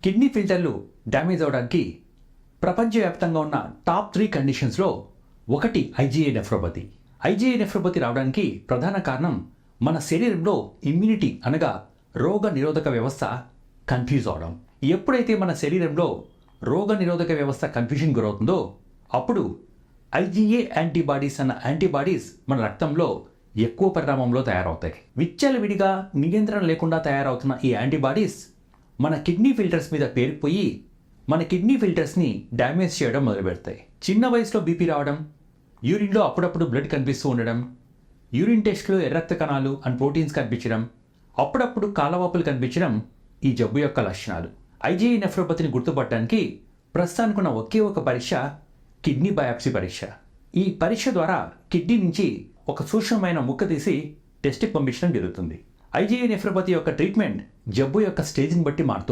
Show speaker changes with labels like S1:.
S1: Kidney ఫిల్టర్లు damage అవడానికి ప్రపంచవ్యాప్తంగా ఉన్న టాప్ 3 కండిషన్స్లో ఒకటి ఐజీఏ నెఫ్రోపతి. ఐజీఏ నెఫ్రోపతి రావడానికి ప్రధాన కారణం మన శరీరంలో ఇమ్యూనిటీ అనగా రోగ నిరోధక వ్యవస్థ కన్ఫ్యూజ్ అవడం. ఎప్పుడైతే మన శరీరంలో రోగ నిరోధక వ్యవస్థ కన్ఫ్యూజన్ గురవుతుందో అప్పుడు ఐజీఏ యాంటీబాడీస్ అన్న యాంటీబాడీస్ మన రక్తంలో ఎక్కువ పరిణామంలో తయారవుతాయి. విచ్చలవిడిగా నియంత్రణ లేకుండా తయారవుతున్న ఈ యాంటీబాడీస్ మన కిడ్నీ ఫిల్టర్స్ మీద పేరుకుపోయి మన కిడ్నీ ఫిల్టర్స్ని డ్యామేజ్ చేయడం మొదలుపెడతాయి. చిన్న వయసులో బీపీ రావడం, యూరిన్లో అప్పుడప్పుడు బ్లడ్ కనిపిస్తూ ఉండడం, యూరిన్ టెస్ట్లో ఎర్ర రక్త కణాలు అండ్ ప్రోటీన్స్ కనిపించడం, అప్పుడప్పుడు కాలవాపులు కనిపించడం ఈ జబ్బు యొక్క లక్షణాలు. ఐజీఏ నెఫ్రోపతిని గుర్తుపట్టడానికి ప్రస్తుతానికి ఉన్న ఒకే ఒక పరీక్ష కిడ్నీ బయాప్సీ పరీక్ష. ఈ పరీక్ష ద్వారా కిడ్నీ నుంచి ఒక సూక్ష్మమైన ముక్క తీసి టెస్ట్కి పంపించడం జరుగుతుంది. ఐజీఏ నెఫ్రోపతి యొక్క ట్రీట్మెంట్ జబ్బు యొక్క స్టేజ్ని బట్టి మారుతూ